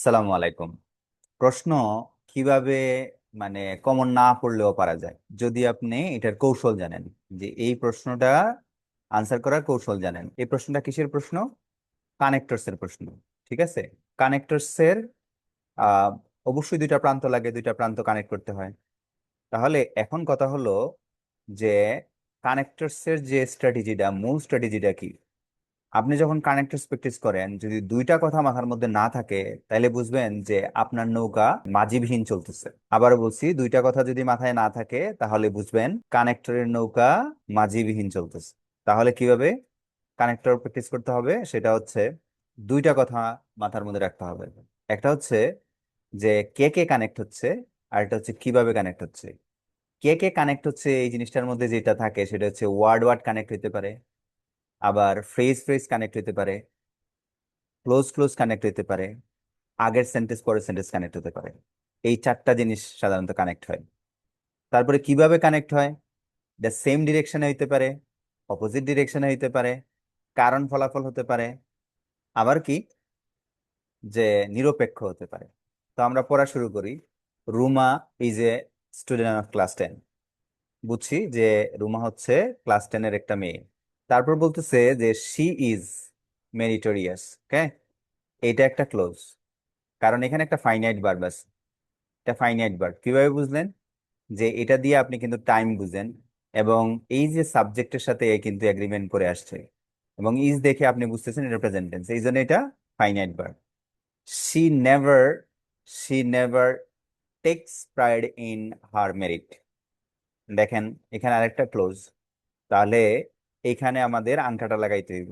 সালামু আলাইকুম। প্রশ্ন কিভাবে কমন না পড়লেও পারা যায় যদি আপনি এটার কৌশল জানেন, যে এই প্রশ্নটা আনসার করার কৌশল জানেন। এই প্রশ্নটা কিসের প্রশ্ন? কানেক্টরস এর প্রশ্ন। ঠিক আছে। কানেক্টরস এর আহ অবশ্যই দুইটা প্রান্ত লাগে, দুইটা প্রান্ত কানেক্ট করতে হয়। তাহলে এখন কথা হলো যে কানেক্টরস এর যে স্ট্র্যাটেজিটা, মূল স্ট্র্যাটেজিটা কি? আপনি যখন কানেক্টরস প্র্যাকটিস করেন, যদি দুইটা কথা মাথার মধ্যে না থাকে, তাহলে বুঝবেন যে আপনার নৌকা মাঝিবিহীন চলতেছে। আবারও বলছি, দুইটা কথা যদি মাথায় না থাকে তাহলে বুঝবেন কানেক্টরের নৌকা মাঝিবিহীন চলতেছে। তাহলে কিভাবে কানেক্টর প্র্যাকটিস করতে হবে? সেটা হচ্ছে দুইটা কথা মাথার মধ্যে রাখতে হবে। একটা হচ্ছে যে কে কে কানেক্ট হচ্ছে, আর একটা হচ্ছে কিভাবে কানেক্ট হচ্ছে। কে কে কানেক্ট হচ্ছে এই জিনিসটার মধ্যে যেটা থাকে সেটা হচ্ছে ওয়ার্ড ওয়ার্ড কানেক্ট হতে পারে, আবার ফ্রেজ ফ্রেজ কানেক্ট হতে পারে, ক্লোজ ক্লোজ কানেক্ট হতে পারে, আগের সেন্টেন্স পরের সেন্টেন্স কানেক্ট হতে পারে। এই চারটা জিনিস সাধারণত কানেক্ট হয়। তারপরে কিভাবে কানেক্ট হয়? এটা সেম ডিরেকশনে হইতে পারে, অপোজিট ডিরেকশনে হইতে পারে, কারণ ফলাফল হতে পারে, আবার কি যে নিরপেক্ষ হতে পারে। তো আমরা পড়া শুরু করি। Ruma is a student of class 10। বুঝছি যে রুমা হচ্ছে ক্লাস 10-এর একটা মেয়ে। তারপর বলতেছে যে শি ইজ মেরিটোরিয়াস। ওকে, এটা একটা ক্লোজ, কারণ এখানে একটা ফাইনাইট ভার্ব আছে। এটা ফাইনাইট ভার্ব কিভাবে বুঝলেন? যে এটা দিয়ে আপনি কিন্তু টাইম বুঝেন, এবং এই যে সাবজেক্টের সাথে এ কিন্তু এগ্রিমেন্ট করে আসছে, এবং ইজ দেখে আপনি বুঝতেছেন এটা প্রেজেন্ট টেন্স, এই জন্য এটা finite verb. She never she never takes pride in her merit. দেখেন, এখানে আরেকটা ক্লোজ। তাহলে এখানে আমাদের আংটাটা লাগাইতে হইব।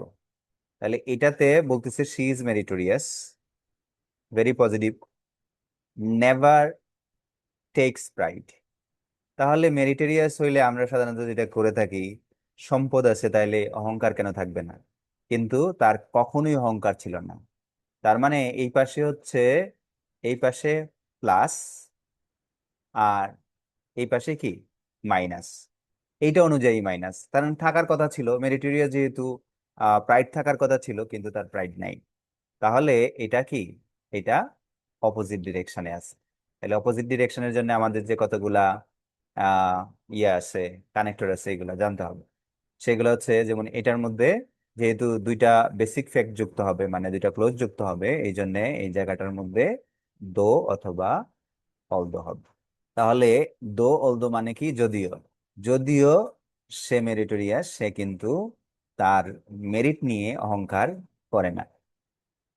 তাহলে এটাতে বলতেছে she is meritorious, very positive, never takes pride. তাহলে মেরিটেরিয়াস হইলে আমরা সাধারণত যেটা করে থাকি, সম্পদ আছে তাইলে অহংকার কেন থাকবে না? কিন্তু তার কখনোই অহংকার ছিল না। তার মানে এই পাশে হচ্ছে, এই পাশে প্লাস, আর এই পাশে কি মাইনাস। এইটা অনুযায়ী মাইনাস, কারণ থাকার কথা ছিল মেরিটেরিয়াস, যেহেতু প্রাইড থাকার কথা ছিল কিন্তু তার প্রাইড নাই। তাহলে এটা কি? এটা অপোজিট ডিরেকশনে আছে। তাহলে অপোজিট ডিরেকশনের জন্য আমাদের যে কতগুলা আহ ইয়ে আছে, কানেক্টর আছে, এগুলা জানতে হবে। সেগুলো হচ্ছে যেমন এটার মধ্যে যেহেতু দুইটা বেসিক ফ্যাক্ট যুক্ত হবে, মানে দুইটা ক্লোজ যুক্ত হবে, এই জন্য এই জায়গাটার মধ্যে দো অথবা অলদো হবে। তাহলে দো অলদো মানে কি? যদিও। যদিও সে মেরিটোরিয়াস, সে কিন্তু তার মেরিট নিয়ে অহংকার করে না।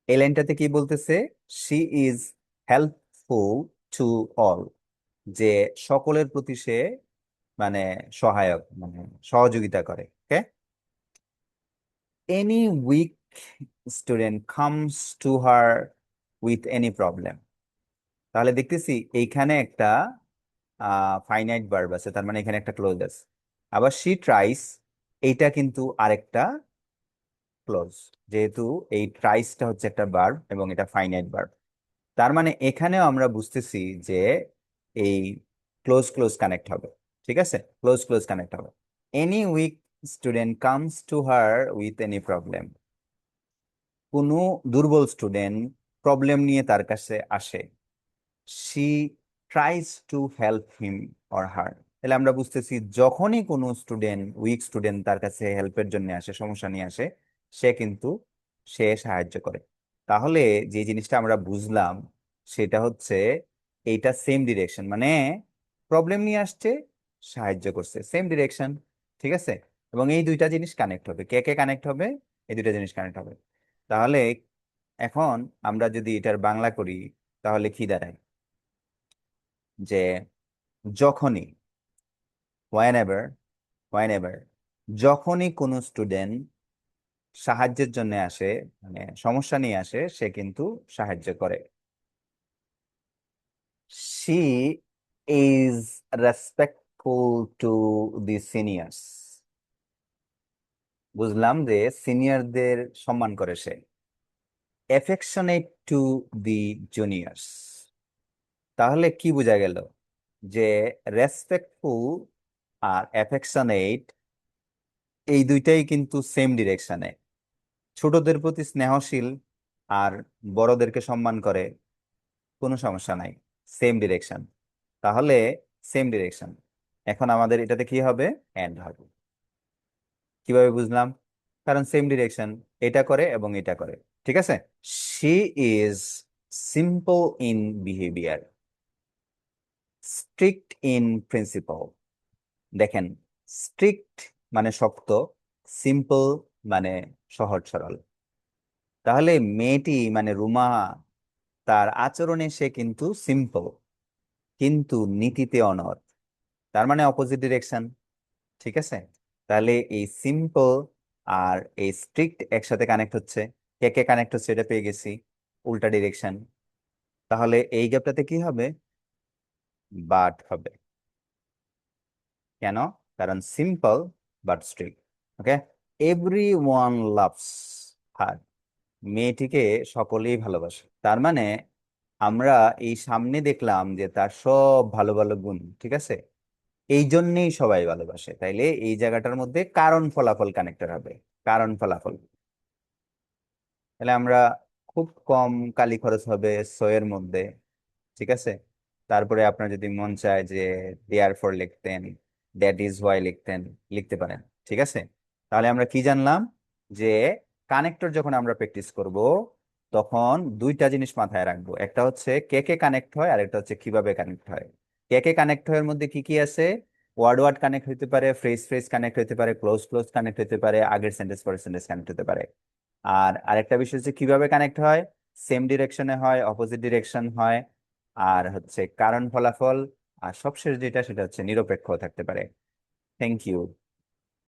এই লাইনটাতে কি বলতেছে? She is helpful to all, যে সকলের প্রতি সে মানে সহায়ক, মানে সহযোগিতা করে। Okay, any weak student comes to her with any problem. তাহলে দেখতেছি এইখানে একটা ফাইনাইট ভার্ব আছে, তার মানে এখানে একটা ক্লোজ আছে। আবার শি ট্রাইস, এইটা কিন্তু আরেকটা ক্লোজ, যেহেতু এই ট্রাইসটা হচ্ছে একটা ভার্ব এবং এটা ফাইনাইট ভার্ব। তার মানে এখানেও আমরা বুঝতেছি যে এই ক্লোজ ক্লোজ কানেক্ট হবে। ঠিক আছে, ক্লোজ ক্লোজ কানেক্ট হবে। Any weak student comes to her with any problem. কোনো দুর্বল স্টুডেন্ট প্রবলেম নিয়ে তার কাছে আসে, she tries to help him or her. তাহলে আমরা বুঝতেছি যখনই কোনো স্টুডেন্ট, উইক স্টুডেন্ট তার কাছে হেল্পের জন্য আসে, সমস্যা নিয়ে আসে, সে কিন্তু সে সাহায্য করে। তাহলে যে জিনিসটা আমরা বুঝলাম সেটা হচ্ছে এইটা সেম ডিরেকশন, মানে প্রবলেম নিয়ে আসছে, সাহায্য করছে, সেম ডিরেকশন। ঠিক আছে, এবং এই দুইটা জিনিস কানেক্ট হবে। কে কে কানেক্ট হবে? এই দুইটা জিনিস কানেক্ট হবে। তাহলে এখন আমরা যদি এটার বাংলা করি তাহলে কি দাঁড়ায়? যে যখনই, whenever, whenever, যখনই কোনো স্টুডেন্ট সাহায্যের জন্য আসে, মানে সমস্যা নিয়ে আসে, সে কিন্তু সাহায্য করে। she is respectful to the seniors। বুঝলাম যে সিনিয়রদের সম্মান করে সে। affectionate to the juniors। তাহলে কি বোঝা গেল? যে রেসপেক্টফুল আর অ্যাফেকশনেট, এই দুইটাই কিন্তু সেম ডিরেকশনে। ছোটদের প্রতি স্নেহশীল আর বড়দেরকে সম্মান করে, কোনো সমস্যা নাই, সেম ডিরেকশন। তাহলে সেম ডিরেকশন, এখন আমাদের এটাতে কি হবে, এন্ড হবে। কিভাবে বুঝলাম? কারণ সেম ডিরেকশন, এটা করে এবং এটা করে। ঠিক আছে। She is simple in behaviour, strict in principal. দেখেন, স্ট্রিক্ট মানে শক্ত, সিম্পল মানে সহজ সরল। তাহলে মেয়েটি মানে রুমা, তার আচরণে সে কিন্তু সিম্পল, কিন্তু নীতিতে অনড়। তার মানে অপোজিট ডিরেকশন। ঠিক আছে। তাহলে এই সিম্পল আর এই স্ট্রিক্ট একসাথে কানেক্ট হচ্ছে, কে কে কানেক্ট হচ্ছে এটা পেয়ে গেছি, উল্টা ডিরেকশন। তাহলে এই গ্যাপটাতে কি হবে, বাট হবে। কেন? কারণ simple but strict. Okay. Every one loves her, মেয়েটিকে সকলেই ভালোবাসে। তার মানে আমরা এই সামনে দেখলাম যে তার সব ভালো ভালো গুণ, ঠিক আছে, এই জন্যেই সবাই ভালোবাসে। তাইলে এই জায়গাটার মধ্যে কারণ ফলাফল কানেক্টেড হবে, কারণ ফলাফল। তাহলে আমরা খুব কম কালি খরচ হবে সো এর মধ্যে। ঠিক আছে। তারপরে আপনার যদি মন চায় যে দেয়ার ফর লিখতেন, দ্যাট ইজ ওয়াই লিখতেন, লিখতে পারেন। ঠিক আছে। তাহলে আমরা কি জানলাম, যে কানেক্টর যখন আমরা প্র্যাকটিস করব তখন দুইটা জিনিস মাথায় রাখবো, একটা হচ্ছে কে কে কানেক্ট হয় আর একটা হচ্ছে কিভাবে কানেক্ট হয়। কে কে কানেক্ট হয় এর মধ্যে কি কি আছে, ওয়ার্ড ওয়ার্ড কানেক্ট হতে পারে, ফ্রেজ ফ্রেজ কানেক্ট হতে পারে, ক্লোজ ক্লোজ কানেক্ট হতে পারে, আগের সেন্টেন্স পরের সেন্টেন্স কানেক্ট হতে পারে। আর আরেকটা বিষয় হচ্ছে কিভাবে কানেক্ট হয়, সেম ডিরেকশনে হয়, অপোজিট ডিরেকশন হয়, আর হচ্ছে কারণ ফলাফল, আর সবশেষ যেটা সেটা হচ্ছে নিরপেক্ষ থাকতে পারে। Thank you.